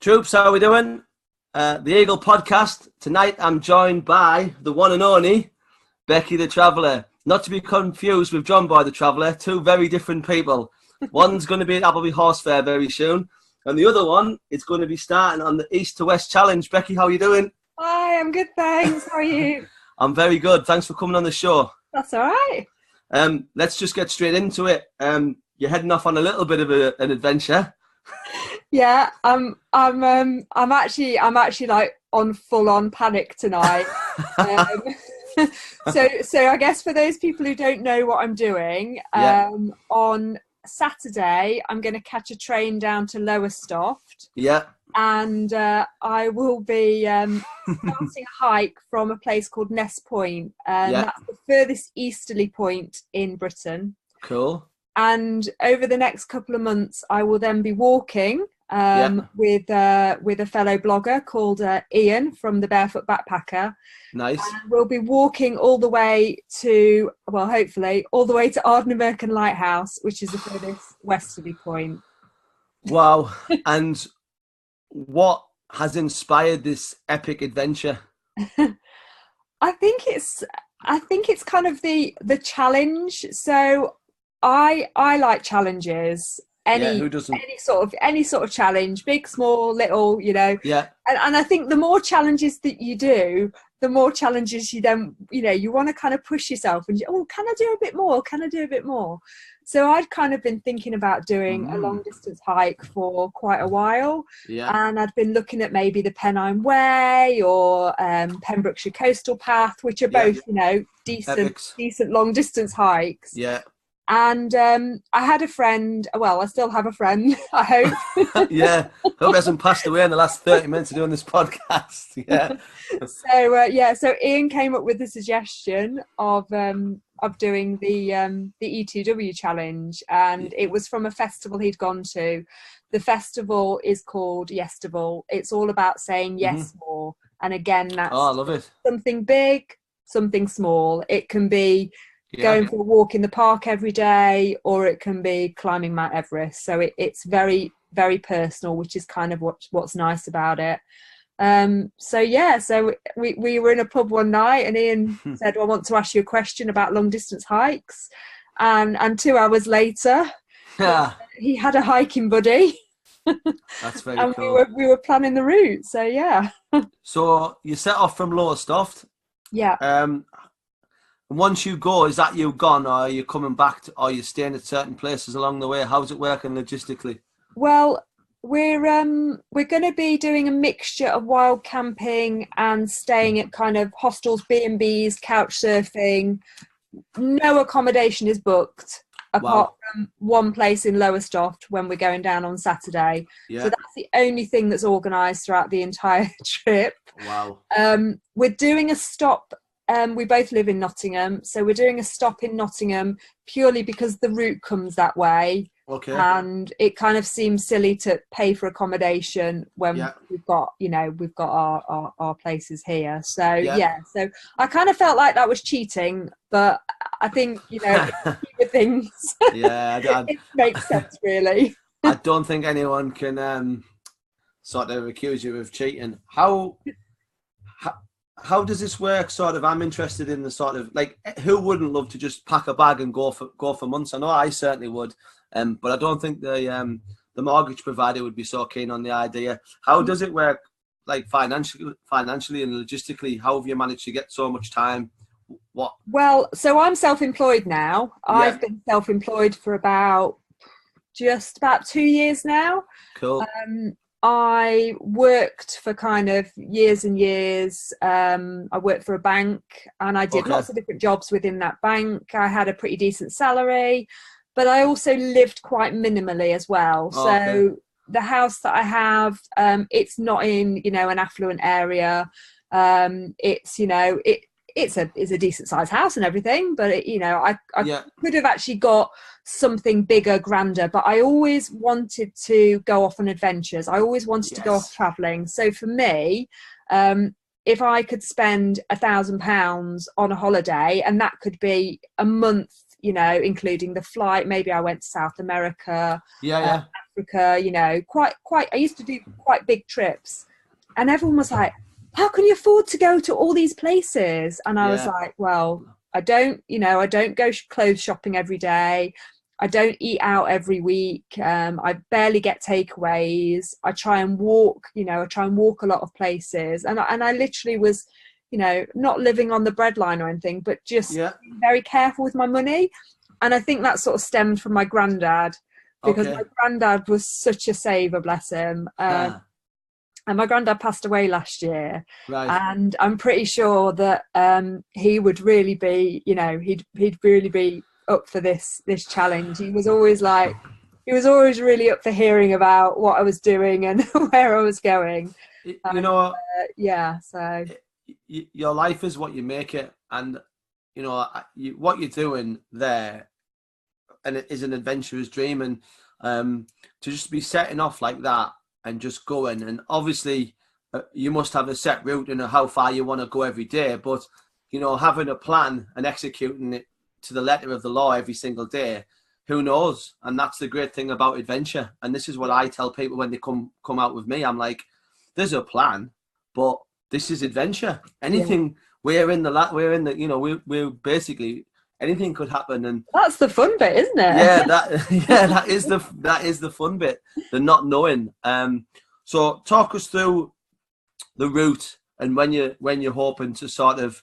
Troops, how are we doing? The Eagle podcast. Tonight I'm joined by the one and only Becky The Traveller. Not to be confused with John Boy The Traveller, two very different people. One's going to be at Appleby Horse Fair very soon, and the other one is going to be starting on the East to West Challenge. Becky, how are you doing? Hi, I'm good, thanks. How are you? I'm very good. Thanks for coming on the show. That's all right. Let's just get straight into it. You're heading off on a little bit of an adventure. Yeah, I'm actually like on full on panic tonight. So I guess for those people who don't know what I'm doing, on Saturday I'm going to catch a train down to Lowestoft. Yeah. And I will be starting a hike from a place called Ness Point, and that's the furthest easterly point in Britain. Cool. And over the next couple of months, I will then be walking with a fellow blogger called Ian from the Barefoot Backpacker. Nice. And we'll be walking all the way to, well, hopefully, all the way to Ardnamurchan Lighthouse, which is the furthest westerly point. Wow. And what has inspired this epic adventure? I think it's kind of the challenge. So I like challenges. Who doesn't? Any sort of challenge, big, small, little, Yeah. And I think the more challenges that you do, the more challenges you then, you want to kind of push yourself and can I do a bit more? Can I do a bit more? So I'd kind of been thinking about doing a long distance hike for quite a while. Yeah. And I'd been looking at maybe the Pennine Way or Pembrokeshire Coastal Path, which are both, decent long distance hikes. Yeah. And I had a friend, well, I still have a friend, I hope. Yeah, hope he hasn't passed away in the last 30 minutes of doing this podcast. Yeah. So Ian came up with the suggestion of doing the E2W challenge, and it was from a festival he'd gone to. The festival is called Yestival. It's all about saying yes more. And again, that's I love it. Something big, something small. It can be going for a walk in the park every day, or it can be climbing Mount Everest. So it's very, very personal, which is kind of what's nice about it. So we were in a pub one night, and Ian said, I want to ask you a question about long distance hikes. And 2 hours later, he had a hiking buddy. That's very and cool. we were planning the route. So yeah. So you set off from Lowestoft. Yeah. Once you go, is that you gone, or are you coming back or are you staying at certain places along the way? How's it working logistically? Well, we're going to be doing a mixture of wild camping and staying at kind of hostels, B&Bs, couch surfing. No accommodation is booked apart from one place in Lowestoft when we're going down on Saturday. Yeah. So that's the only thing that's organised throughout the entire trip. Wow. We're doing a stop. We both live in Nottingham, so we're doing a stop in Nottingham purely because the route comes that way. Okay. And it kind of seems silly to pay for accommodation when we've got our places here. So so I kind of felt like that was cheating, but I think things. It makes sense, really. I don't think anyone can sort of accuse you of cheating. How does this work? Sort of, I'm interested in the sort of, like, who wouldn't love to just pack a bag and go for months? I know I certainly would, but I don't think the mortgage provider would be so keen on the idea. How does it work, like financially and logistically? How have you managed to get so much time? What? Well, so I'm self-employed now. Yeah. I've been self-employed for just about 2 years now. Cool. I worked for kind of years and years. I worked for a bank, and I did lots of different jobs within that bank. I had a pretty decent salary, but I also lived quite minimally as well. So the house that I have, it's not in, an affluent area. It's a decent sized house and everything, but I could have actually got something bigger, grander, but I always wanted to go off on adventures. I always wanted to go off traveling. So for me, if I could spend £1,000 on a holiday, and that could be a month, including the flight, maybe I went to South America, Africa, you know, quite, I used to do quite big trips. And everyone was like, how can you afford to go to all these places? And I was like, well, I don't go clothes shopping every day. I don't eat out every week. I barely get takeaways. I try and walk a lot of places. And I literally was, you know, not living on the breadline or anything, but just being very careful with my money. And I think that sort of stemmed from my granddad, because my granddad was such a saver, bless him. And my granddad passed away last year. Right. And I'm pretty sure that he would really be, you know, he'd really be up for this challenge. He was always really up for hearing about what I was doing and where I was going. You know, so your life is what you make it, and you know what you're doing there, and it is an adventurous dream. And to just be setting off like that and just going, and obviously you must have a set route and how far you want to go every day, but you know, having a plan and executing it to the letter of the law every single day, who knows? And that's the great thing about adventure. And this is what I tell people when they come out with me. I'm like, there's a plan, but this is adventure. Anything, we're in the you know, we're basically, anything could happen. And that's the fun bit, isn't it? that is the fun bit, the not knowing. So talk us through the route, and when you're hoping to sort of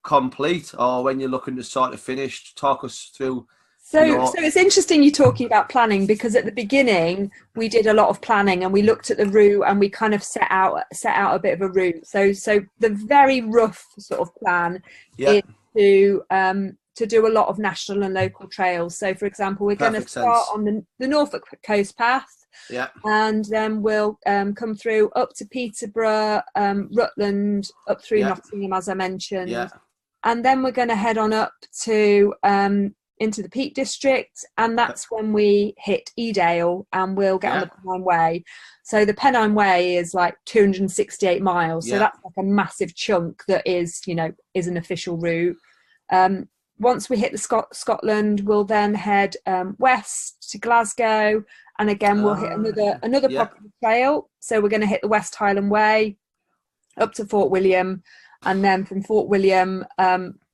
complete, or when you're looking to sort of finish. Talk us through. So it's interesting you talking about planning, because at the beginning we did a lot of planning and we looked at the route and we kind of set out a bit of a route. So the very rough sort of plan is to do a lot of national and local trails. So for example, we're going to start on the Norfolk Coast Path, and then we'll come through up to Peterborough, Rutland, up through Nottingham, as I mentioned, and then we're going to head on up to into the Peak District, and that's when we hit Edale, and we'll get on the Pennine Way. So the Pennine Way is like 268 miles, so that's like a massive chunk that is, you know, is an official route. Once we hit the Scotland, we'll then head west to Glasgow, and again we'll hit another popular trail. So we're going to hit the West Highland Way up to Fort William, and then from Fort William,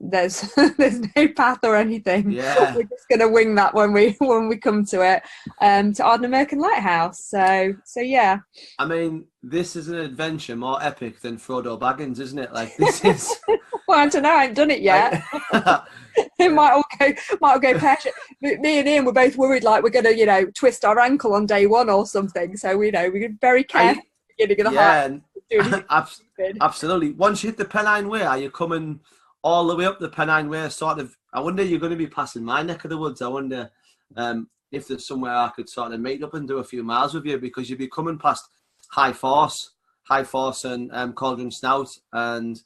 there's no path or anything. We're just going to wing that when we come to it, to Ardnamurchan Lighthouse. So yeah. I mean, this is an adventure more epic than Frodo Baggins, isn't it? Like, this is. Well, I don't know. I haven't done it yet. It might all go pear-shaped. Me and Ian were both worried, like we're going to, you know, twist our ankle on day one or something. So we're very careful at the beginning of the hike. Absolutely. Once you hit the Pennine Way, are you coming all the way up the Pennine Way? Sort of. I wonder, you're going to be passing my neck of the woods. I wonder if there's somewhere I could sort of meet up and do a few miles with you, because you'll be coming past High Force and Cauldron Snout, and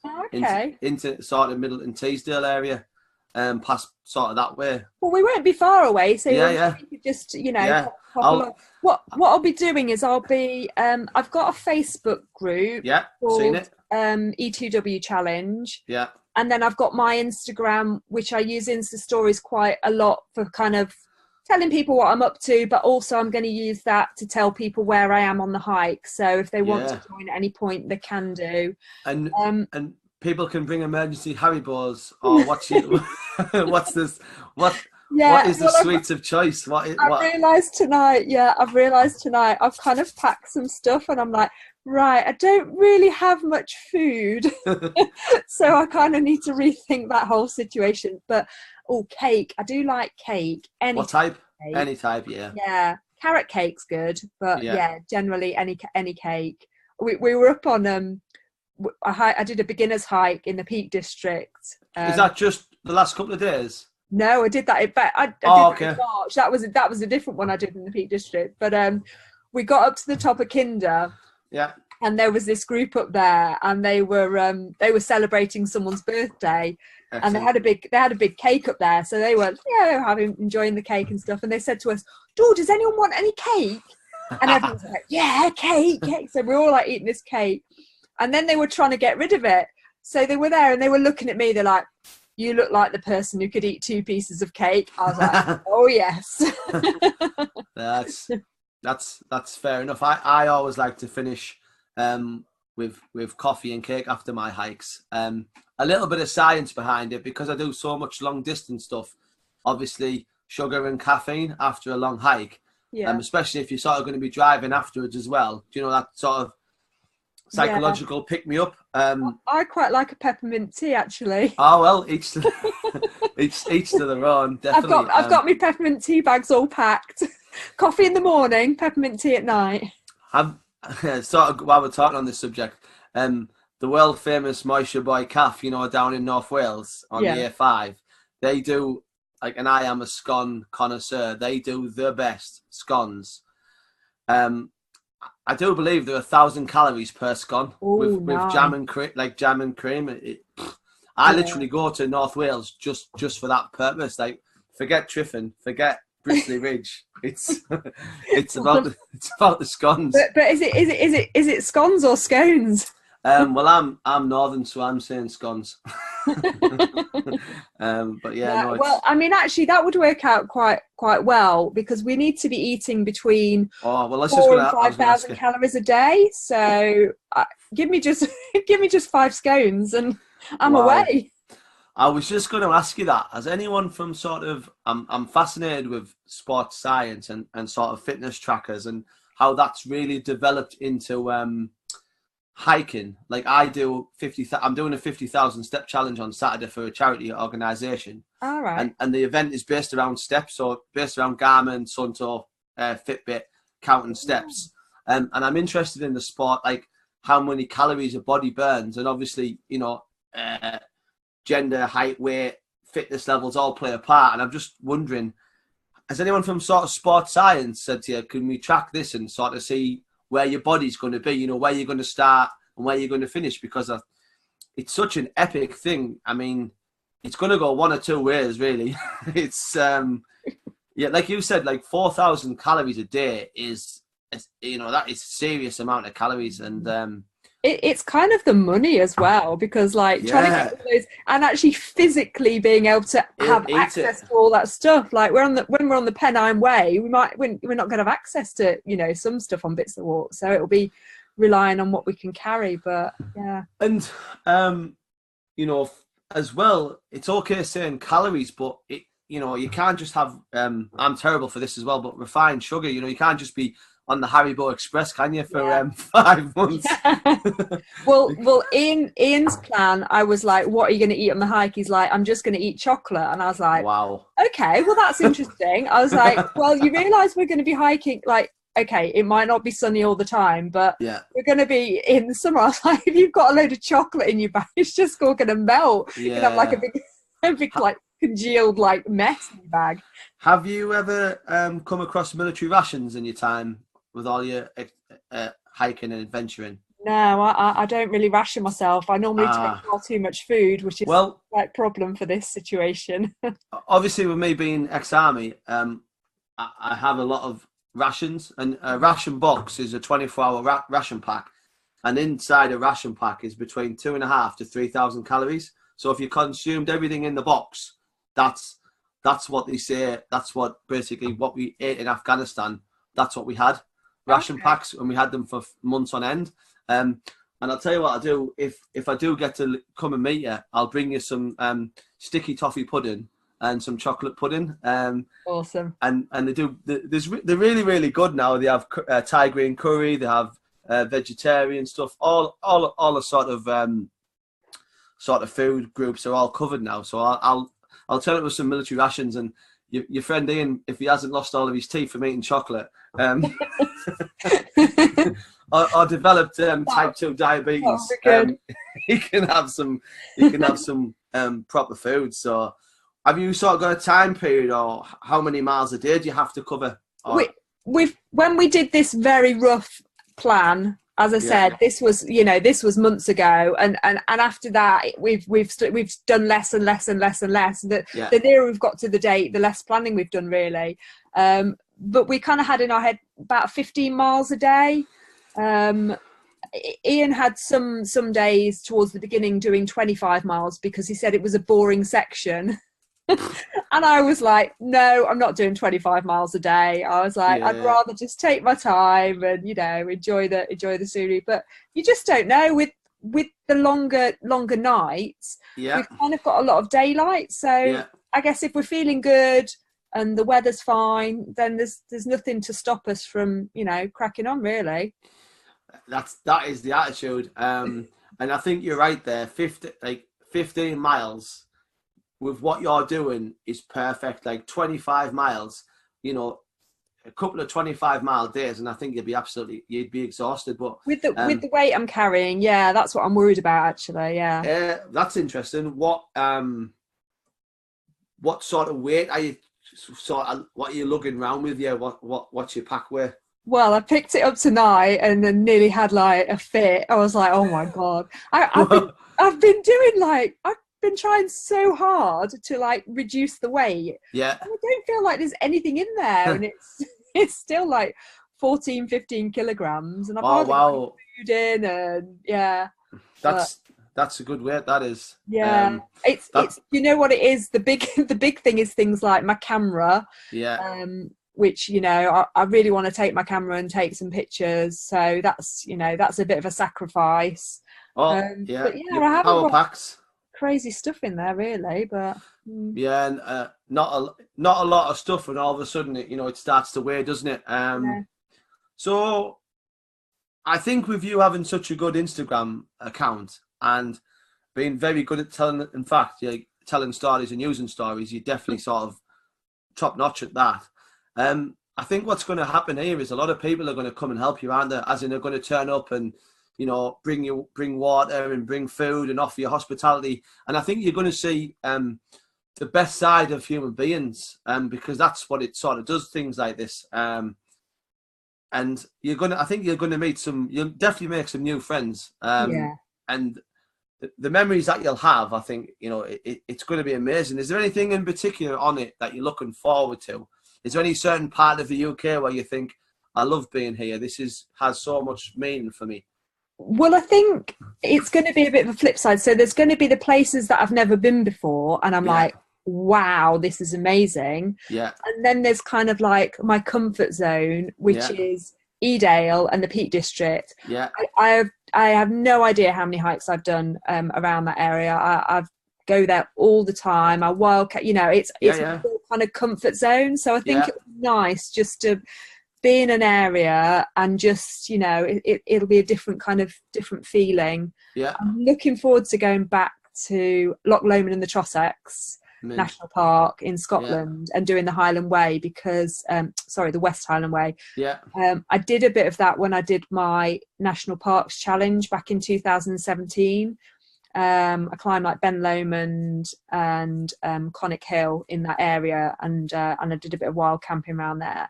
into sort of Middleton Teesdale area, past sort of that way. Well, we won't be far away, so you could just, you know, pop along. What I'll be doing is I've got a Facebook group called seen it. E2W Challenge. Yeah. And then I've got my Instagram, which I use Insta Stories quite a lot for kind of telling people what I'm up to, but also I'm going to use that to tell people where I am on the hike. So if they want to join at any point, they can do. And people can bring emergency Haribos, or what's this? What is the sweets of choice? I've realised tonight I've kind of packed some stuff, and I'm like, right, I don't really have much food. So I kind of need to rethink that whole situation. But cake, I do like cake. What type? Cake. Any type, yeah. Carrot cake's good, but generally any cake. We were up on I did a beginner's hike in the Peak District. Is that just the last couple of days? No, I did that. I did that in March. That was a different one I did in the Peak District. But we got up to the top of Kinder. Yeah. And there was this group up there, and they were celebrating someone's birthday. Excellent. And they had a big cake up there, so they were enjoying the cake and stuff. And they said to us, "Oh, does anyone want any cake?" And everyone was like, "Yeah, cake." So we're all like eating this cake, and then they were trying to get rid of it. So they were there and they were looking at me. They're like, "You look like the person who could eat 2 pieces of cake." I was like, "Oh yes." That's fair enough. I always like to finish with coffee and cake after my hikes. A little bit of science behind it, because I do so much long distance stuff. Obviously, sugar and caffeine after a long hike, Yeah. especially if you're sort of going to be driving afterwards as well. Do you know that sort of psychological pick me up? I quite like a peppermint tea, actually. Oh well, each each to their own. Definitely. I've got my peppermint tea bags all packed. Coffee in the morning, peppermint tea at night. Sort of while we're talking on this subject, the world famous Moisture Boy Calf, down in North Wales on the A5, they do, like, and I am a scone connoisseur. They do the best scones. I do believe there are 1,000 calories per scone. Ooh, with jam and cream. I literally go to North Wales just for that purpose. Like, forget Triffin, forget Bristly Ridge. It's about the scones. But is it scones or scones? Well, I'm northern, so I'm saying scones. But yeah, no. Well, I mean, actually, that would work out quite well, because we need to be eating between 4,000 and 5,000 calories a day. So give me just 5 scones, and I'm away. I was just going to ask you that. Has anyone from sort of, I'm fascinated with sports science and sort of fitness trackers and how that's really developed into hiking. Like, I do I'm doing a 50,000 step challenge on Saturday for a charity organisation. All right. And the event is based around steps, so based around Garmin, Sunto, Fitbit, counting steps. And I'm interested in the sport, like how many calories a body burns, and obviously, gender, height, weight, fitness levels all play a part. And I'm just wondering, has anyone from sort of sports science said to you, can we track this and sort of see where your body's going to be, where you're going to start and where you're going to finish? Because it's such an epic thing. I mean, it's going to go one or two ways, really. It's, like you said, like 4,000 calories a day is that is a serious amount of calories. And it's kind of the money as well, because like trying to get all those and actually physically being able to have access to all that stuff. Like when we're on the Pennine Way, we're not going to have access to some stuff on bits of walk, so it'll be relying on what we can carry. But yeah, and as well, it's okay saying calories, but you can't just have I'm terrible for this as well, but refined sugar. You can't just be on the Haribo Express, can you, for 5 months? Yeah. Well, Ian's plan, I was like, what are you going to eat on the hike? He's like, I'm just going to eat chocolate. And I was like, wow. Okay, well, that's interesting. I was like, well, you realise we're going to be hiking, like, okay, it might not be sunny all the time, but we're going to be in the summer. I was like, if you've got a load of chocolate in your bag, it's just all going to melt. Yeah. You can have like a big like congealed like mess in your bag. Have you ever come across military rations in your time with all your hiking and adventuring? No, I don't really ration myself. I normally take far too much food, which is quite a problem for this situation. Obviously, with me being ex-army, I have a lot of rations, and a ration box is a 24-hour ration pack, and inside a ration pack is between 2,500 to 3,000 calories. So if you consumed everything in the box, that's what they say. That's what basically what we ate in Afghanistan. That's what we had. Ration packs, and we had them for months on end. And I'll tell you what I'll do, if I do get to come and meet you, I'll bring you some sticky toffee pudding and some chocolate pudding. Awesome. And they're really, really good now. They have Thai green curry, they have vegetarian stuff, all the sort of food groups are all covered now. So I'll turn it with some military rations, and your friend Ian, if he hasn't lost all of his teeth from eating chocolate, or developed type 2 diabetes, he can have some proper food. So have you sort of got a time period, or how many miles a day do you have to cover? When we did this very rough plan, as I said, this was months ago, and after that we've done less and less and less and less. The nearer we've got to the date, the less planning we've done, really. But we kind of had in our head about 15 miles a day. Ian had some days towards the beginning doing 25 miles because he said it was a boring section. And I was like, no, I'm not doing 25 miles a day. I was like, I'd rather just take my time and, you know, enjoy the scenery. But you just don't know with the longer nights. We've kind of got a lot of daylight. So I guess if we're feeling good and the weather's fine, then there's nothing to stop us from, you know, cracking on, really. That is the attitude. And I think you're right there. 15 miles with what you're doing is perfect. Like 25 miles, you know, a couple of 25-mile days, and I think you'd be exhausted. But with the weight I'm carrying, that's what I'm worried about, actually. That's interesting. What sort of weight are you? What are you lugging around with you? What's your pack weigh? Well, I picked it up tonight and then nearly had like a fit. I was like, oh my God. I've been trying so hard to like reduce the weight. Yeah. And I don't feel like there's anything in there, and it's still like 14, 15 kilograms, and I've hardly got food in, and That's a good weight, that is. Yeah. It's you know what it is? The big thing is things like my camera. Yeah. Which, you know, I really want to take my camera and take some pictures. So that's, you know, that's a bit of a sacrifice. But yeah, I haven't power got packs. crazy stuff in there, really. But yeah, and not a lot of stuff, and all of a sudden, it starts to weigh, doesn't it? So I think with you having such a good Instagram account and being very good at telling stories and using stories, you're definitely sort of top notch at that. I think what's going to happen here is a lot of people are going to come and help you, aren't they? As in, they're going to turn up and, bring water and bring food and offer you hospitality. And I think you're going to see the best side of human beings, because that's what it sort of does, things like this. And I think you're going to you'll definitely make some new friends. And the memories that you'll have, I think, it's going to be amazing. Is there anything in particular on it that you're looking forward to? Is there any certain part of the UK where you think, I love being here, this has so much meaning for me? Well, I think it's going to be a bit of a flip side. So there's going to be the places that I've never been before, and I'm like, wow, this is amazing. Yeah. And then there's kind of like my comfort zone, which is Edale and the Peak District. Yeah. I have no idea how many hikes I've done around that area. I've go there all the time. I wildcat, it's a kind of comfort zone. So I think it was nice just to be in an area and just, it'll be a different feeling. Yeah. I'm looking forward to going back to Loch Lomond and the Trossachs National Park in Scotland and doing the Highland Way because, the West Highland Way. Yeah. I did a bit of that when I did my National Parks Challenge back in 2017. I climbed like Ben Lomond and Conic Hill in that area, and I did a bit of wild camping around there.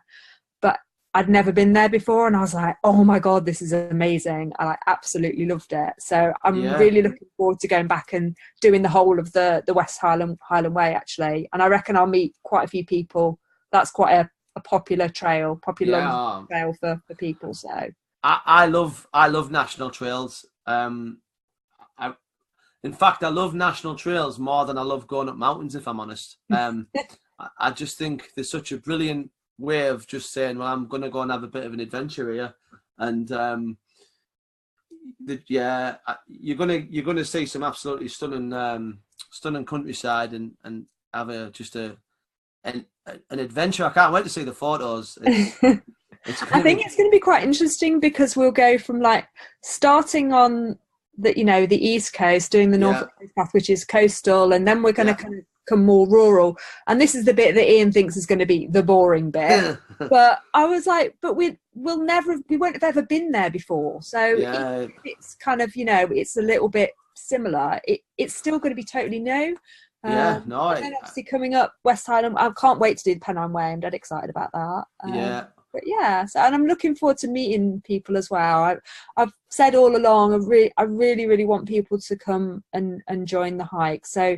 But I'd never been there before, and I was like, oh my God, this is amazing. I absolutely loved it. So I'm really looking forward to going back and doing the whole of the West Highland Way, actually. And I reckon I'll meet quite a few people. That's quite a popular trail, long trail for people. So I love national trails. In fact, I love national trails more than I love going up mountains, if I'm honest. I just think there's such a brilliant way of just saying, well, I'm going to go and have a bit of an adventure here. And you're going to see some absolutely stunning countryside and have an adventure. I can't wait to see the photos. I think it's going to be quite interesting because we'll go from like starting on the East Coast, doing the Norfolk Coast Path, which is coastal, and then we're going to kind of come more rural. And this is the bit that Ian thinks is going to be the boring bit. But I was like, but we won't have ever been there before. So it's kind of, it's a little bit similar. It's still going to be totally new. And then obviously coming up West Highland, I can't wait to do the Pennine Way. I'm dead excited about that. But so, and I'm looking forward to meeting people as well. I've said all along, I really want people to come and join the hike. So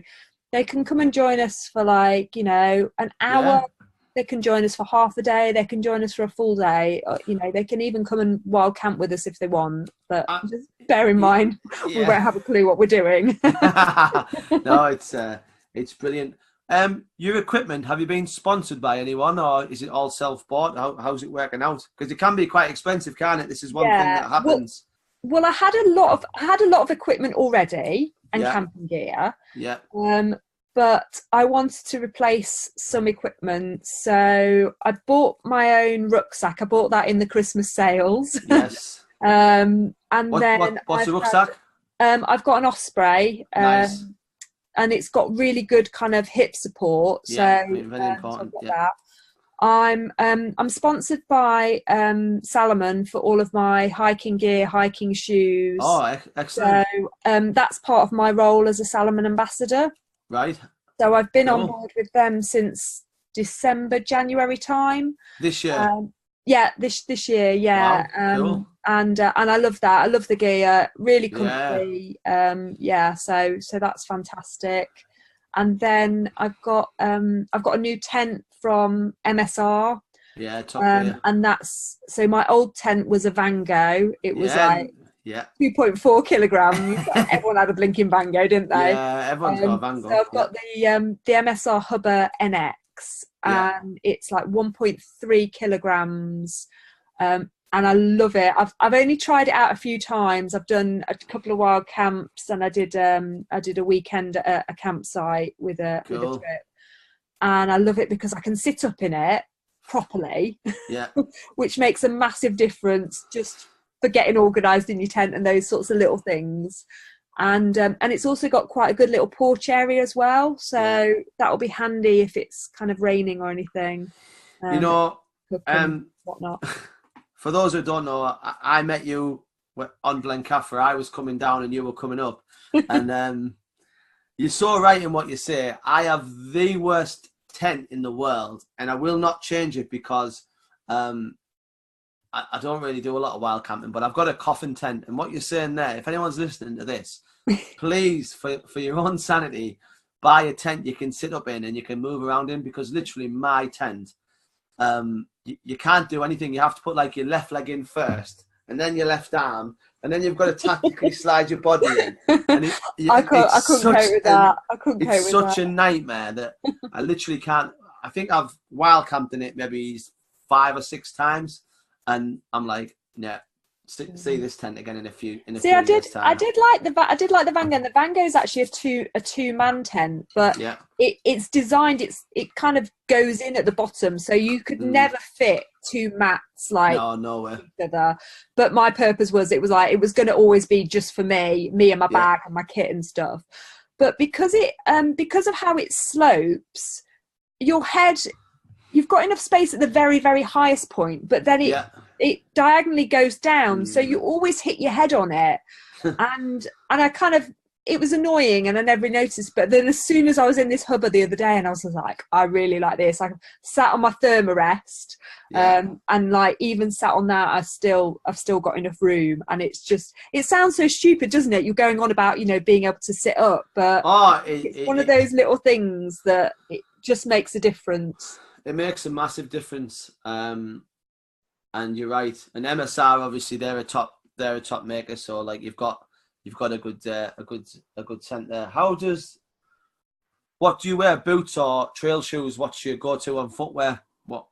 they can come and join us for like, an hour. They can join us for half a day. They can join us for a full day. Or, they can even come and wild camp with us if they want. But just bear in mind, we won't have a clue what we're doing. No, it's brilliant. Your equipment, have you been sponsored by anyone, or is it all self-bought? How's it working out? Because it can be quite expensive, can't it? This is one thing that happens. Well, I had a lot of equipment already and Yeah. camping gear. Yeah. But I wanted to replace some equipment, so I bought my own rucksack. I bought that in the Christmas sales. Yes. And what's the rucksack? I've got an Osprey. Nice. And it's got really good kind of hip support. Yeah, so very important. So I've got that. I'm sponsored by Salomon for all of my hiking gear, hiking shoes. Oh, excellent. So that's part of my role as a Salomon ambassador. Right. So I've been on board with them since December, January time. This year? Yeah, this year, yeah. Wow, cool. And I love that. I love the gear, really comfy. So that's fantastic. And then I've got a new tent from MSR. Yeah, top gear. And that's, so my old tent was a Vango. It was 2.4 kilograms. Everyone had a blinking Vango, didn't they? Yeah, everyone's got a Vango. So I've got the MSR Hubba NX, and it's like 1.3 kilograms. And I love it. I've only tried it out a few times. I've done a couple of wild camps, and I did a weekend at a campsite with a trip. And I love it because I can sit up in it properly, which makes a massive difference just for getting organised in your tent and those sorts of little things. And it's also got quite a good little porch area as well, so that'll be handy if it's kind of raining or anything. Whatnot. For those who don't know, I met you on Glencaffer. I was coming down and you were coming up, and you're so right in what you say. I have the worst tent in the world, and I will not change it because I don't really do a lot of wild camping, but I've got a coffin tent. And what you're saying there, if anyone's listening to this, please, for your own sanity, buy a tent you can sit up in and you can move around in, because literally my tent, you can't do anything. You have to put like your left leg in first and then your left arm, and then you've got to tactically slide your body in. And I couldn't cope with that. It's such a nightmare that I literally can't. I think I've wild camped in it maybe 5 or 6 times, and I'm like, yeah, see this tent again in a few years time. I did like the Vango, and the Vango is actually a two-man tent, but it's designed. It kind of goes in at the bottom, so you could never fit 2 mats like nowhere. Together. But my purpose was it was going to always be just for me and my bag and my kit and stuff. But because of how it slopes, your head, you've got enough space at the very, very highest point, but then it diagonally goes down, so you always hit your head on it. and I kind of, it was annoying and I never noticed, but then as soon as I was in this Hubba the other day and I was like, I really like this, I sat on my thermarest, and like even sat on that, I've still got enough room. And it's just, it sounds so stupid, doesn't it? You're going on about, being able to sit up, but it's one of those little things that it just makes a difference. It makes a massive difference. And you're right. And MSR, obviously, they're a top maker. So like you've got a good tent there. What do you wear? Boots or trail shoes? What's your go-to on footwear? Well,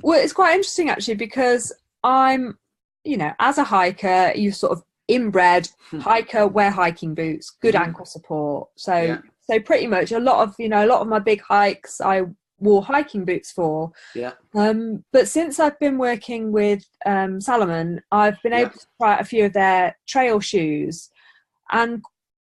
it's quite interesting actually, because I'm, as a hiker, you sort of inbred hiker, wear hiking boots, good ankle support. So pretty much a lot of my big hikes I wore hiking boots for. But since I've been working with Salomon, I've been able to try out a few of their trail shoes, and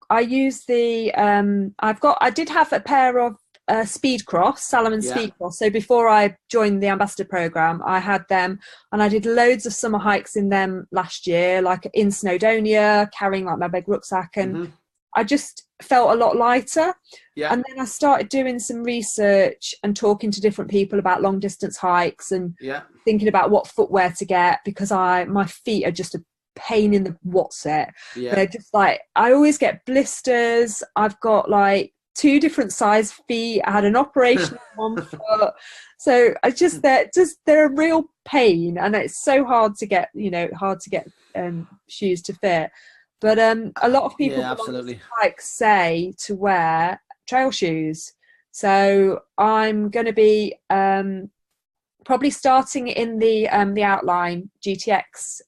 I use I did have a pair of Salomon Speed Cross. So before I joined the ambassador program, I had them, and I did loads of summer hikes in them last year, like in Snowdonia, carrying like my big rucksack, and I just felt a lot lighter. And then I started doing some research and talking to different people about long distance hikes and thinking about what footwear to get, because my feet are just a pain in the what's-it. They're just like, I always get blisters. I've got like 2 different size feet. I had an operation on one foot. So they're a real pain, and it's so hard to get, shoes to fit. But a lot of people absolutely say to wear trail shoes, So I'm going to be probably starting in the outline GTX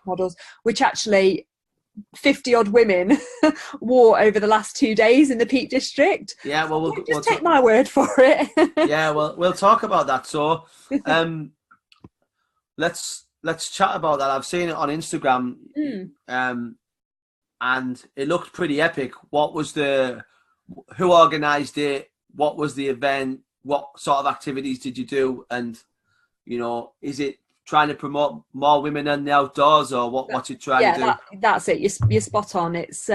models, which actually 50 odd women wore over the last 2 days in the Peak District. Yeah, well, we'll take my word for it. Yeah, well, we'll talk about that. So let's chat about that. I've seen it on Instagram, and it looked pretty epic. Who organised it? What was the event? What sort of activities did you do? And, you know, is it trying to promote more women in the outdoors, or what's it trying to do? That's it. You're spot on. It's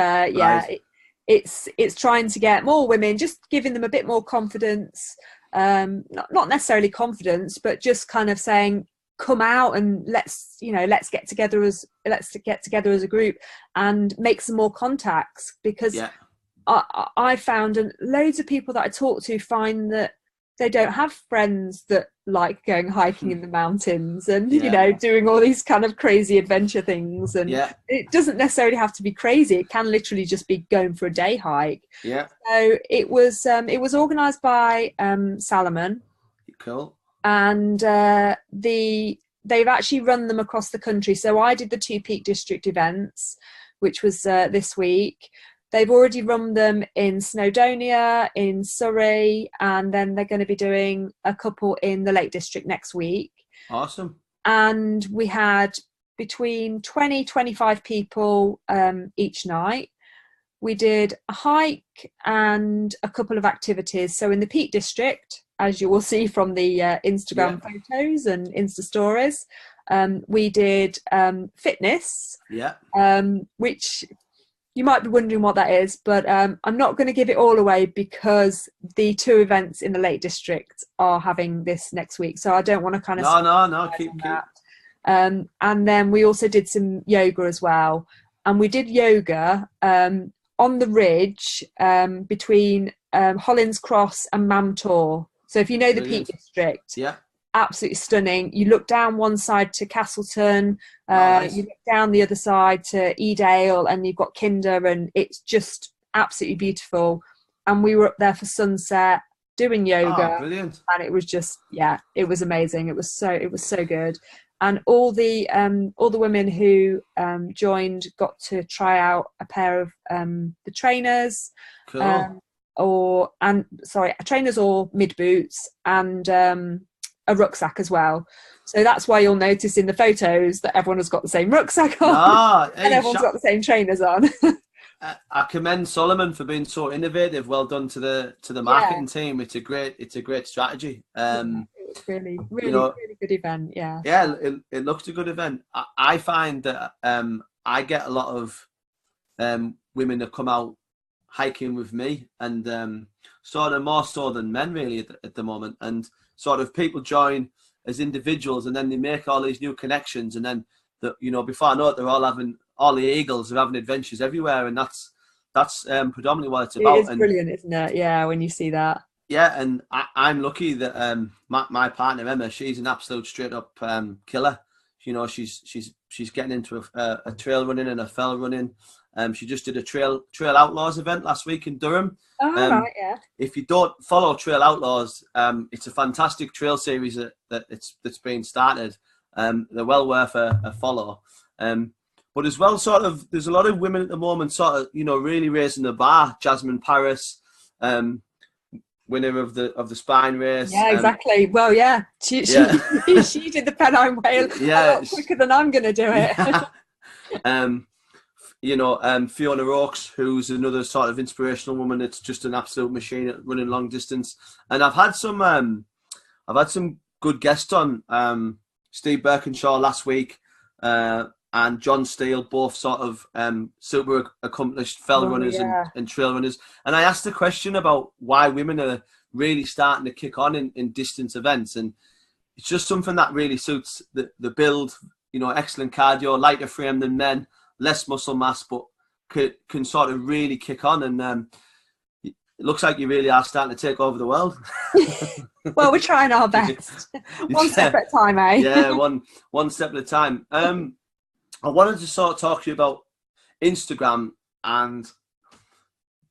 it's trying to get more women, just giving them a bit more confidence. Not necessarily confidence, but just kind of saying, come out and let's get together as a group and make some more contacts, because I found, and loads of people that I talk to find that they don't have friends that like going hiking in the mountains and doing all these kind of crazy adventure things. And it doesn't necessarily have to be crazy. It can literally just be going for a day hike. Yeah. So it was organised by Salomon. Cool. And they've actually run them across the country. So I did the 2 Peak District events, which was this week. They've already run them in Snowdonia, in Surrey, and then they're going to be doing a couple in the Lake District next week. Awesome. And we had between 20-25 people each night. We did a hike and a couple of activities. So in the Peak District, as you will see from the Instagram photos and Insta stories, we did fitness, which you might be wondering what that is, but I'm not going to give it all away, because the 2 events in the Lake District are having this next week. So I don't want to kind of keep. And then we also did some yoga as well, and we did yoga on the ridge between Hollins Cross and Mamtor. So if you know the Peak District, absolutely stunning. You look down one side to Castleton, nice. You look down the other side to Edale, and you've got Kinder, and it's just absolutely beautiful. And we were up there for sunset doing yoga. Oh, brilliant. And it was just, it was amazing. It was so good. And all the women who joined got to try out a pair of the trainers. Cool. Trainers or mid boots, and a rucksack as well. So that's why you'll notice in the photos that everyone has got the same rucksack on, and everyone's got the same trainers on. I commend Solomon for being so innovative. Well done to the marketing team. It's a great strategy. It was really good event. Yeah, it looks a good event. I find that I get a lot of women that come out hiking with me, and sort of more so than men really at the moment, and sort of people join as individuals, and then they make all these new connections, and then before I know it, they're all the Eagles are having adventures everywhere, and that's predominantly what it's about. It's brilliant, isn't it? Yeah, when you see that. Yeah, and I'm lucky that my partner Emma, she's an absolute straight up killer. You know, she's getting into a trail running and a fell running. She just did a Trail Outlaws event last week in Durham. Oh, right, yeah. If you don't follow Trail Outlaws, it's a fantastic trail series that's been started. They're well worth a follow. But as well, sort of, there's a lot of women at the moment, sort of, really raising the bar. Jasmine Paris, winner of the Spine race. Yeah, exactly. Well, yeah, she did the Pennine Whale a lot quicker than I'm going to do it. Fiona Oakes, who's another sort of inspirational woman. It's just an absolute machine at running long distance. And I've had some good guests on. Steve Birkinshaw last week, and John Steele, both sort of super accomplished fell runners and trail runners. And I asked a question about why women are really starting to kick on in distance events, and it's just something that really suits the build. Excellent cardio, lighter frame than men, less muscle mass, but can sort of really kick on. And it looks like you really are starting to take over the world. Well, we're trying our best. One step at a time, eh? Yeah, one step at a time. I wanted to sort of talk to you about Instagram and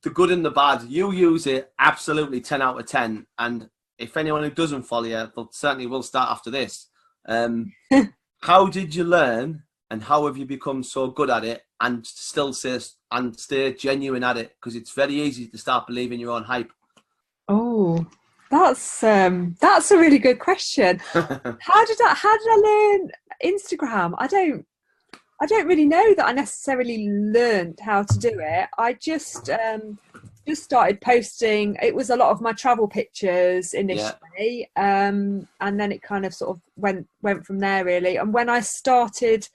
the good and the bad. You use it absolutely 10 out of 10. And if anyone who doesn't follow you, they'll certainly will start after this. How did you learn, and how have you become so good at it and still stay genuine at it? Because it's very easy to start believing your own hype. Oh, that's a really good question. How did I learn Instagram? I don't really know that I necessarily learned how to do it. I just started posting. It was a lot of my travel pictures initially, and then it kind of sort of went from there really. And when I started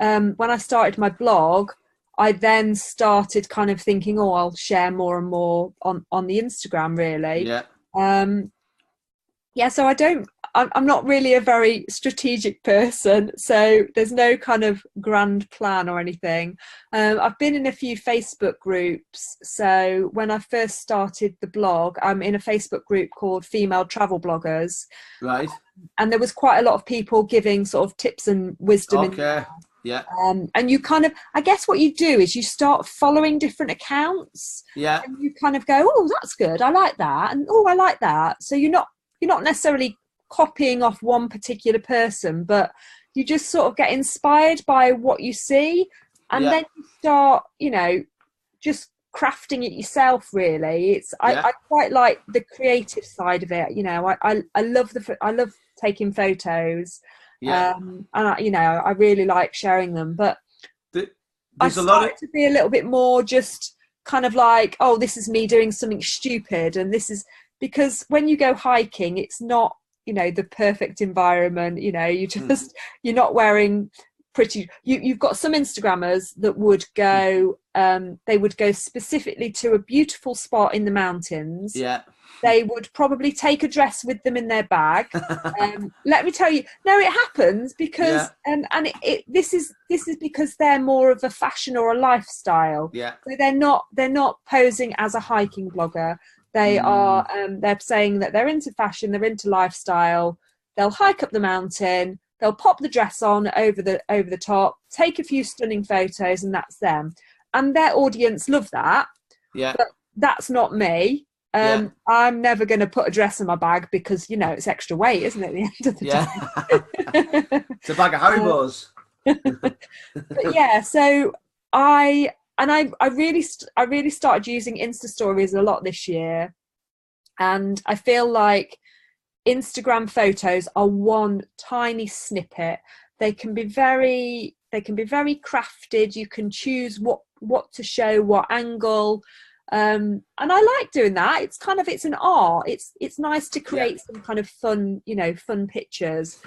my blog, I then started kind of thinking, oh, I'll share more and more on the Instagram really. So I'm not really a very strategic person, so there's no kind of grand plan or anything. I've been in a few Facebook groups. So when I first started the blog, I'm in a Facebook group called Female Travel Bloggers. Right. And there was quite a lot of people giving sort of tips and wisdom. Okay. Yeah. And you kind of, I guess what you do is you start following different accounts. Yeah. And you kind of go, oh, that's good, I like that. And oh, I like that. So you're not necessarily copying off one particular person, but you just sort of get inspired by what you see, and then you start, just crafting it yourself really. I quite like the creative side of it. I love taking photos, and I really like sharing them, but I started to be a little bit more just kind of like, oh, this is me doing something stupid, and this is because when you go hiking, it's not the perfect environment. You're not wearing pretty. You've got some Instagrammers that would go, they would go specifically to a beautiful spot in the mountains. Yeah. They would probably take a dress with them in their bag. Let me tell you, no, it happens because, this is because they're more of a fashion or a lifestyle. Yeah. So they're not posing as a hiking blogger. They are, they're saying that they're into fashion, they're into lifestyle. They'll hike up the mountain, they'll pop the dress on over the top, take a few stunning photos, and that's them. And their audience love that. Yeah. But that's not me. I'm never going to put a dress in my bag because, it's extra weight, isn't it, at the end of the day? It's a bag of Haribos. But yeah, so I really started using Insta stories a lot this year, and I feel like Instagram photos are one tiny snippet. They can be very crafted. You can choose what to show, what angle, and I like doing that. It's an art. It's nice to create some kind of fun pictures.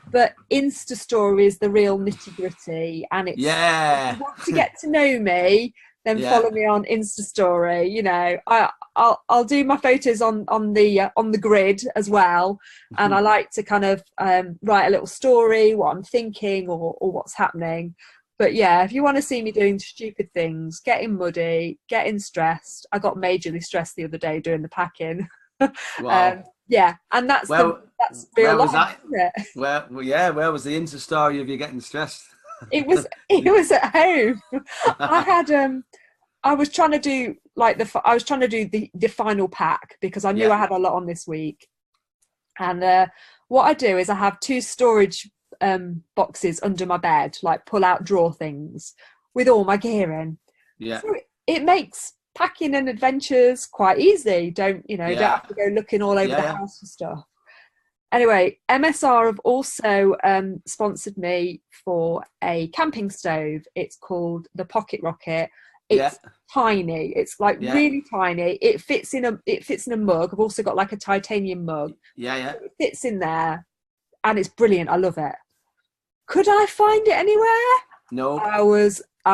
But Insta story is the real nitty gritty, and it's, if you want to get to know me, then follow me on Insta story. I'll do my photos on the grid as well, and I like to kind of write a little story, what I'm thinking or what's happening. But yeah, if you want to see me doing stupid things, getting muddy, getting stressed, I got majorly stressed the other day doing the packing. Wow. And that's real life, isn't it? Where was the Insta story of you getting stressed? It was at home. I was trying to do the final pack because I knew I had a lot on this week. And what I do is I have 2 storage boxes under my bed, like pull out drawer things with all my gear in. Yeah. So it makes packing and adventures quite easy. Don't have to go looking all over the house for stuff. Anyway, MSR have also sponsored me for a camping stove. It's called the Pocket Rocket. It's tiny. It's like really tiny. It fits in a mug. I've also got like a titanium mug. Yeah. So it fits in there, and it's brilliant. I love it. Could I find it anywhere? No. I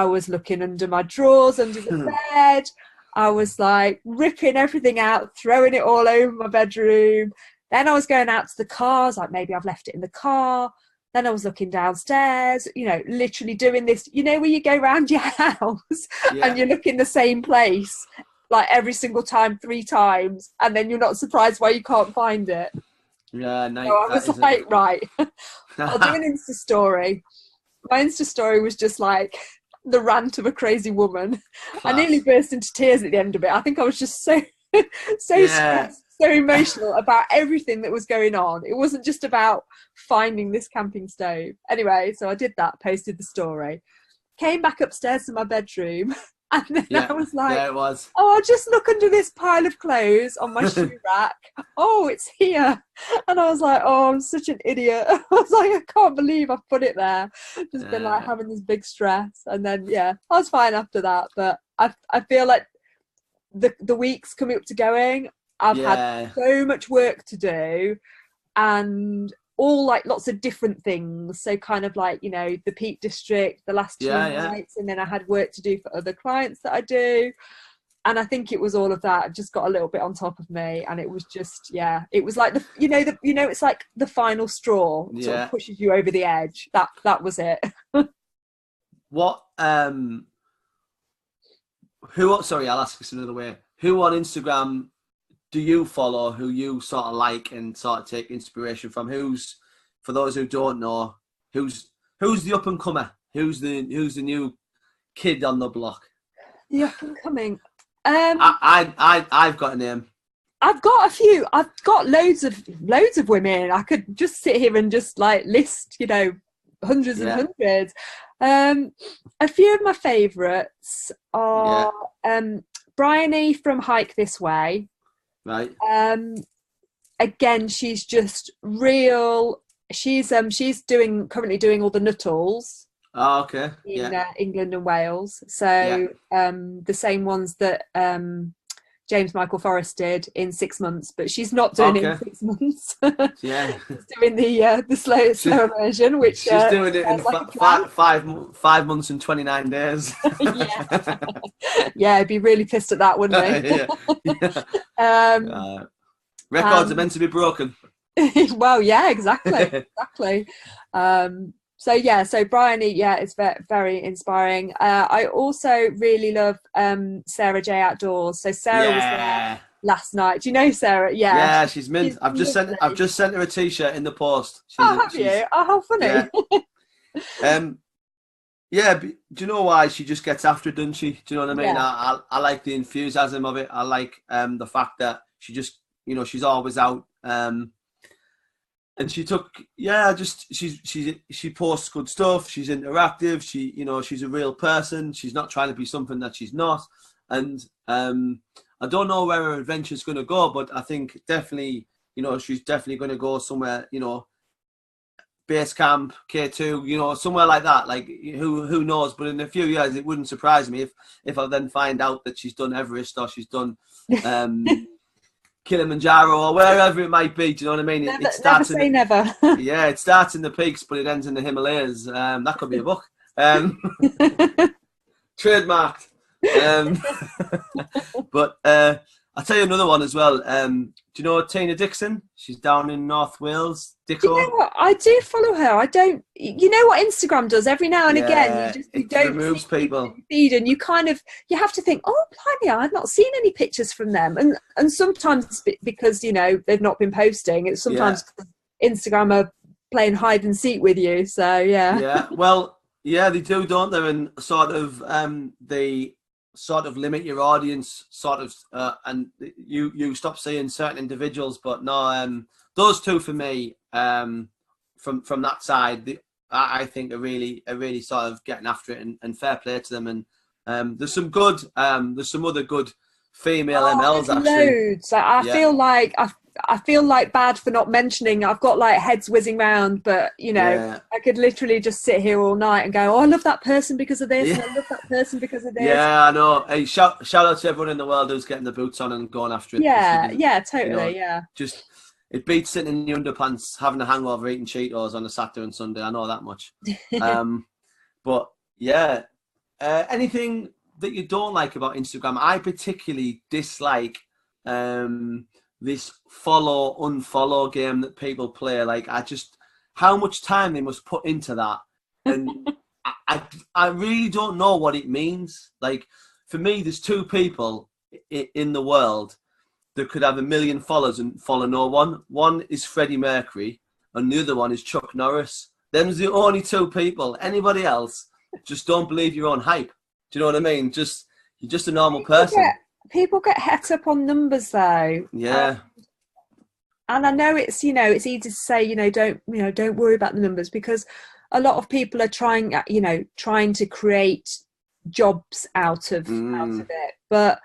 was looking under my drawers, under the bed. I was like ripping everything out, throwing it all over my bedroom. Then I was going out to the cars, like maybe I've left it in the car. Then I was looking downstairs, literally doing this, where you go around your house and you look in the same place, like every single time, 3 times, and then you're not surprised why you can't find it. Yeah, no. So I was right, I'll do an Insta story. My Insta story was just like, the rant of a crazy woman. Class. I nearly burst into tears at the end of it. I think I was just so stressed, so emotional about everything that was going on. It wasn't just about finding this camping stove. Anyway, so I did that, posted the story, came back upstairs to my bedroom, and then I was like, it was. oh, I'll just look under this pile of clothes on my shoe rack. Oh, it's here. And I was like, oh, I'm such an idiot. I was like, I can't believe I've put it there. Just been like having this big stress. And then, I was fine after that. But I feel like the weeks coming up to going, I've had so much work to do, and all like lots of different things. So kind of like, the Peak District, the last 2 nights, and then I had work to do for other clients that I do. And I think it was all of that just got a little bit on top of me, and it was just it was like it's like the final straw sort of pushes you over the edge. That was it. What sorry, I'll ask this another way. Who on Instagram do you follow, who you sort of like and sort of take inspiration from? Who's, for those who don't know, who's the up and comer? Who's the new kid on the block? The up and coming. I've got a name. I've got a few. I've got loads of women. I could just sit here and just like list, hundreds and hundreds. A few of my favourites are Bryony from Hike This Way. Right. Again, she's just real. She's currently doing all the Nuttall. Oh, okay. In England and Wales. So the same ones that James Michael Forrest did in 6 months, but she's not doing it in 6 months. She's doing the slower version, which she's doing it in like 5 months and 29 days. I'd be really pissed at that, wouldn't he? Records are meant to be broken. Well, exactly. So Bryony, it's very inspiring. I also really love Sarah J Outdoors. So Sarah was there last night. Do you know Sarah? Yeah, she's mint. I've just sent her a t-shirt in the post. Have you? Oh, how funny. Do you know why she just gets after it, doesn't she? Do you know what I mean? I like the enthusiasm of it. I like the fact that she just, she's always out. And she she posts good stuff. She's interactive. She's a real person. She's not trying to be something that she's not. And I don't know where her adventure's going to go, but I think definitely, she's definitely going to go somewhere, base camp, K2, somewhere like that. Like who knows? But in a few years, it wouldn't surprise me if I then find out that she's done Everest or she's done Kilimanjaro or wherever it might be. Do you know what I mean? It starts never say never. It starts in the peaks, but it ends in the Himalayas. That could be a book. Trademarked. But I'll tell you another one as well. Do you know Tina Dixon? She's down in North Wales. Do you know what? I do follow her. I don't. You know what Instagram does every now and again. You don't removes people. Feed, and you have to think, oh, blimey, I've not seen any pictures from them. And sometimes because they've not been posting. It's sometimes Instagram are playing hide and seek with you. So yeah. Well, they do, don't they? And sort of they sort of limit your audience, and you stop seeing certain individuals. But no, those two for me, from that side, I think are really sort of getting after it, and fair play to them. And there's some other good female MLs actually. Loads. I feel like bad for not mentioning. I've got like heads whizzing round, but I could literally just sit here all night and go, oh, I love that person because of this, and I love that person because of this. Yeah, I know. Hey, shout out to everyone in the world who's getting the boots on and going after it. Totally. Just it beats sitting in your underpants, having a hangover, eating Cheetos on a Saturday and Sunday. I know that much. But anything that you don't like about Instagram? I particularly dislike this follow unfollow game that people play. Like, how much time they must put into that, and I really don't know what it means. Like, for me, there's two people in the world that could have 1 million followers and follow no one. One is Freddie Mercury, and the other one is Chuck Norris. Them's the only two people. Anybody else, just don't believe your own hype. Do you know what I mean? You're just a normal person. People get het up on numbers though. Yeah. And I know it's, it's easy to say, don't worry about the numbers, because a lot of people are trying to create jobs out of it. But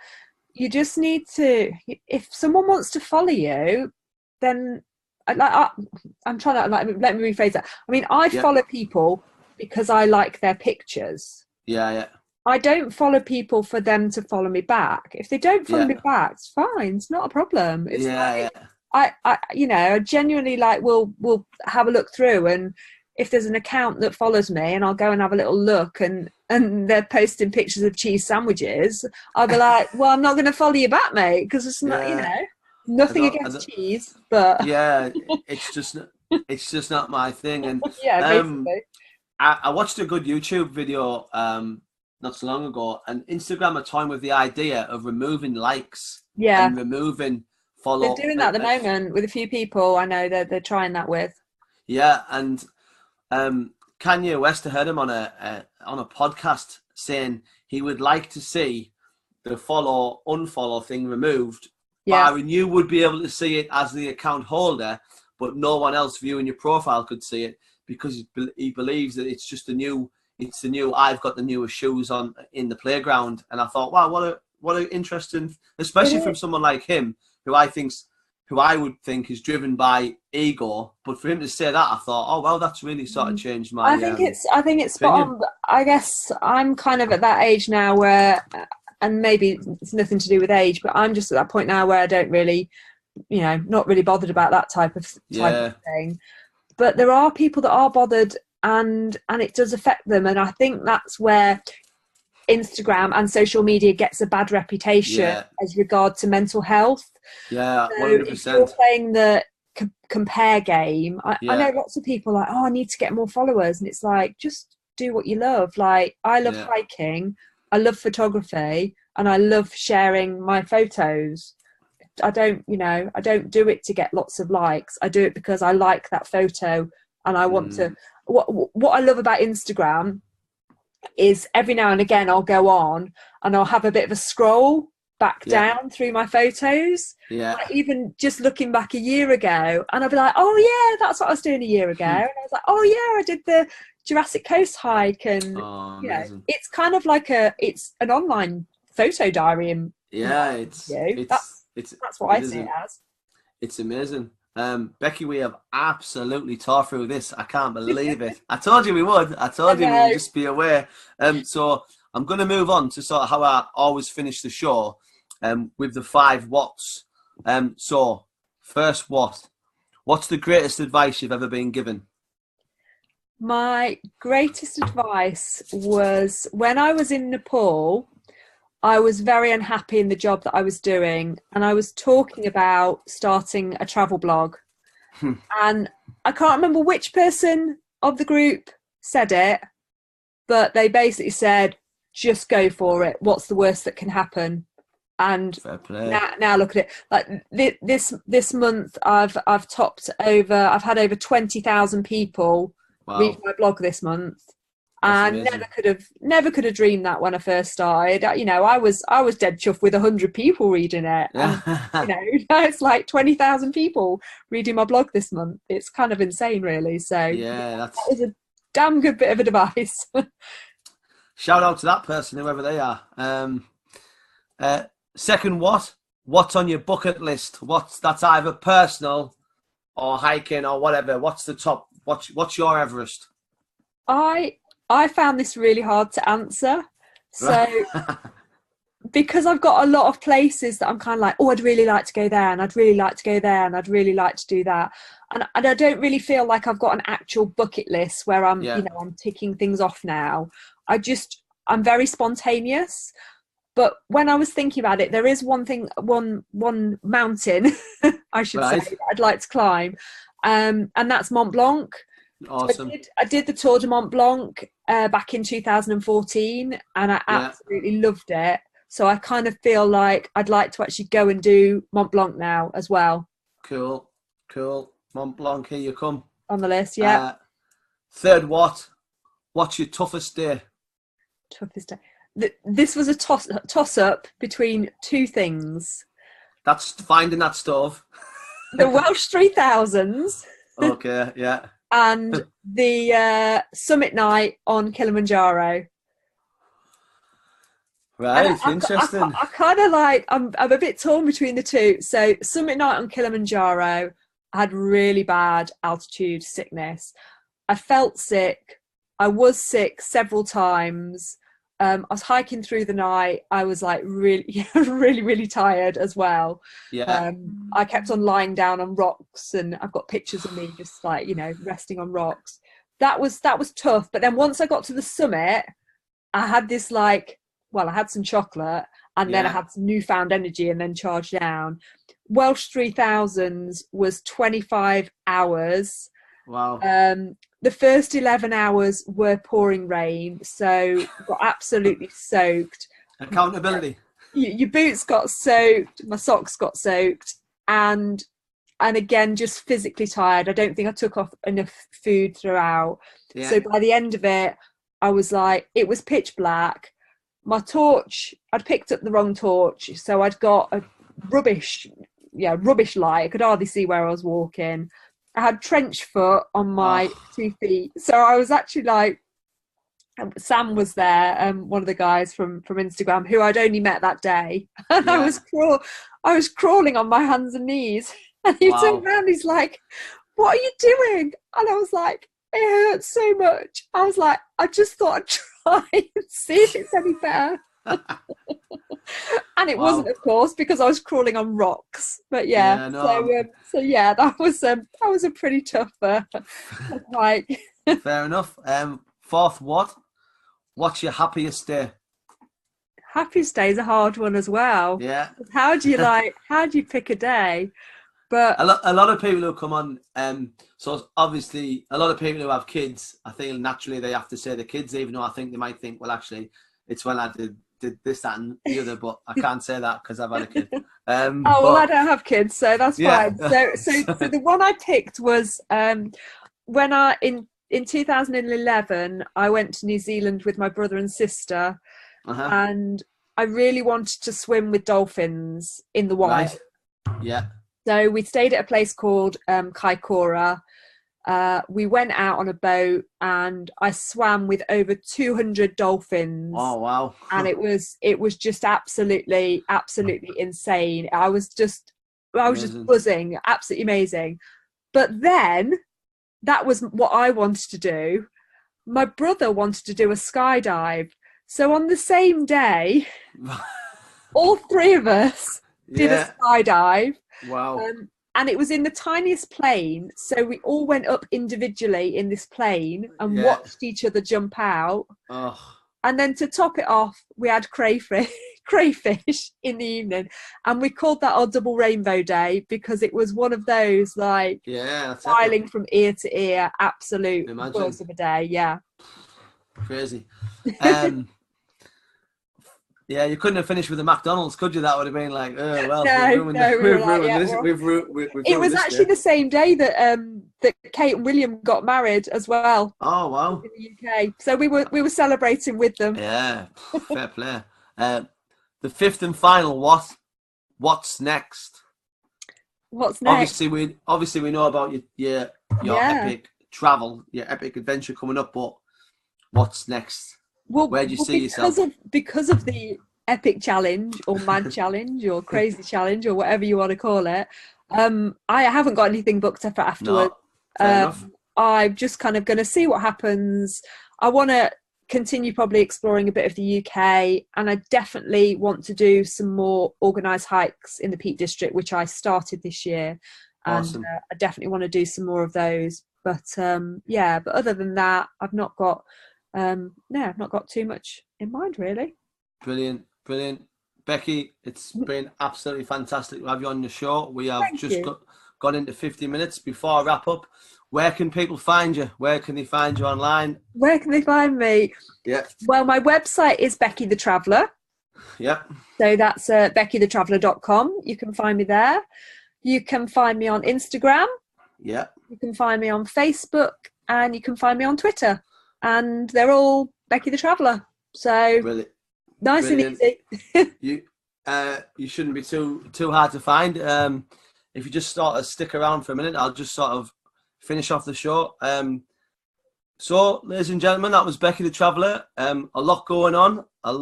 you just need to, if someone wants to follow you, then I'm trying to let me rephrase that. I mean, I follow people because I like their pictures. Yeah. I don't follow people for them to follow me back. If they don't follow me back, it's fine. It's not a problem. It's I genuinely will have a look through, and if there's an account that follows me and I'll go and have a little look and they're posting pictures of cheese sandwiches, I'll be like, well, I'm not going to follow you back, mate, because it's not, nothing against cheese, but it's just not my thing. And basically. I watched a good YouTube video not so long ago, and Instagram are toying with the idea of removing likes and removing follow. They're doing that at the moment with a few people I know they're trying that with. Yeah, and Kanye West, I heard him on a podcast saying he would like to see the follow unfollow thing removed. Byron, you would be able to see it as the account holder, but no one else viewing your profile could see it, because he believes that it's just the new I've got the newest shoes on in the playground. And I thought, wow, what a interesting, especially from someone like him, who I would think is driven by ego. But for him to say that, I thought, oh well, that's really sort of changed my. I think it's spot on. I guess I'm kind of at that age now where, and maybe it's nothing to do with age, but I'm just at that point now where I don't really, not really bothered about that type of thing. But there are people that are bothered, and it does affect them, and I think that's where Instagram and social media gets a bad reputation as regard to mental health. Yeah, so 100%. If you're playing the compare game, I know lots of people are like, oh, I need to get more followers, and it's like, just do what you love. Like, I love hiking, I love photography, and I love sharing my photos. I don't do it to get lots of likes. I do it because I like that photo, and I want to. What I love about Instagram is every now and again I'll go on and I'll have a bit of a scroll back down through my photos. Like even just looking back a year ago, and I'll be like, oh yeah, that's what I was doing a year ago. And I was like, oh yeah, I did the Jurassic Coast hike, and it's kind of like it's an online photo diary. And that's what I see it as. It's amazing. Becky, we have absolutely tore through this. I can't believe it. I told you we would. I told you we would just be aware. So I'm going to move on to sort of how I always finish the show with the 5 whats. So first what's the greatest advice you've ever been given? My greatest advice was when I was in Nepal. I was very unhappy in the job that I was doing, and I was talking about starting a travel blog. And I can't remember which person of the group said it, but they basically said, just go for it. What's the worst that can happen? And now look at it. Like this month, I've had over 20,000 people read my blog this month. And never could have dreamed that when I first started. I was dead chuffed with 100 people reading it. And, now it's like 20,000 people reading my blog this month. It's kind of insane, really. So that was a damn good bit of advice. Shout out to that person, whoever they are. Second, what's on your bucket list? That's either personal or hiking or whatever. What's the top? What's your Everest? I found this really hard to answer. So because I've got a lot of places that I'm kind of like, oh, I'd really like to go there, and I'd really like to go there, and I'd really like to do that. And I don't really feel like I've got an actual bucket list where I'm, I'm ticking things off now. I'm very spontaneous. But when I was thinking about it, there is one mountain, I should say, that I'd like to climb. And that's Mont Blanc. Awesome. I did the Tour de Mont Blanc back in 2014, and I absolutely loved it. So I kind of feel like I'd like to actually go and do Mont Blanc now as well. Cool. Mont Blanc, here you come. On the list, Third, what's your toughest day? Toughest day. This was a toss up between two things. That's finding that stove. The Welsh 3000s. Okay, yeah. And the summit night on Kilimanjaro. Right, interesting. I kind of like, I'm a bit torn between the two. So summit night on Kilimanjaro, I had really bad altitude sickness. I felt sick. I was sick several times. I was hiking through the night. I was like really, really tired as well. Yeah. I kept on lying down on rocks, and I've got pictures of me just like, resting on rocks. That was tough. But then once I got to the summit, I had this like, well, I had some chocolate, and then I had some newfound energy, and then charged down. Welsh 3000s was 25 hours. Wow. The first 11 hours were pouring rain, so got absolutely soaked. Accountability. Your boots got soaked, my socks got soaked, and again, just physically tired. I don't think I took off enough food throughout. Yeah. So by the end of it, I was like, it was pitch black. My torch, I'd picked up the wrong torch, so I'd got a rubbish light. I could hardly see where I was walking. I had trench foot on my 2 feet. So I was actually like, Sam was there, one of the guys from Instagram, who I'd only met that day. And I was crawling on my hands and knees. And he turned around, he's like, what are you doing? And I was like, it hurts so much. I was like, I just thought I'd try and see if it's any better. And it wasn't, of course, because I was crawling on rocks. But that was a pretty tough hike. Fair enough. Fourth, what's your happiest day? Happiest day is a hard one as well. Yeah. How do you pick a day? But a lot of people who come on, so obviously a lot of people who have kids, I think naturally they have to say the kids, even though I think they might think, well, actually, it's when I did this, that, and the other, but I can't say that because I've had a kid. I don't have kids, so that's fine. So the one I picked was when in 2011 I went to New Zealand with my brother and sister, and I really wanted to swim with dolphins in the wild. Right. Yeah. So we stayed at a place called Kaikoura. We went out on a boat, and I swam with over 200 dolphins. Oh wow! And it was just absolutely insane. I was just buzzing, absolutely amazing. But then that was what I wanted to do. My brother wanted to do a skydive. So on the same day, all three of us did a skydive. Wow. And it was in the tiniest plane, so we all went up individually in this plane and watched each other jump out. Oh. And then to top it off, we had crayfish in the evening, and we called that our double rainbow day because it was one of those like smiling from ear to ear, absolute buzz of a day. Yeah, crazy. Yeah, you couldn't have finished with the McDonald's, could you? That would have been like, oh well, we've ruined this. It was actually the same day that that Kate and William got married as well. Oh wow! In the UK, so we were celebrating with them. Yeah, fair play. The fifth and final, what's next? What's next? Obviously we know about your epic travel, your epic adventure coming up, but what's next? Well, where do you see yourself? Because of the epic challenge or mad challenge or crazy challenge or whatever you want to call it, I haven't got anything booked up afterwards. No, fair enough. I'm just kind of going to see what happens. I want to continue probably exploring a bit of the UK, and I definitely want to do some more organised hikes in the Peak District, which I started this year. Awesome. And I definitely want to do some more of those. But but other than that, I've not got too much in mind, really. Brilliant. Becky, it's been absolutely fantastic to have you on the show. We have got into 50 minutes. Before I wrap up, where can people find you? Where can they find you online? Where can they find me? Yeah. Well, my website is Becky the Traveller. Yeah. So that's beckythetraveller.com. You can find me there. You can find me on Instagram. Yeah. You can find me on Facebook, and you can find me on Twitter. And they're all Becky the Traveller. So Brilliant. nice Brilliant. and easy. You shouldn't be too hard to find. If you just sort of stick around for a minute, I'll just sort of finish off the show. So, ladies and gentlemen, that was Becky the Traveller. A lot going on, a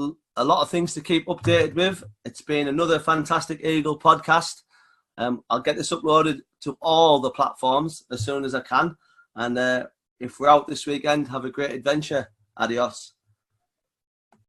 lot of things to keep updated with. It's been another fantastic Eagle podcast. I'll get this uploaded to all the platforms as soon as I can. And if we're out this weekend, have a great adventure. Adios.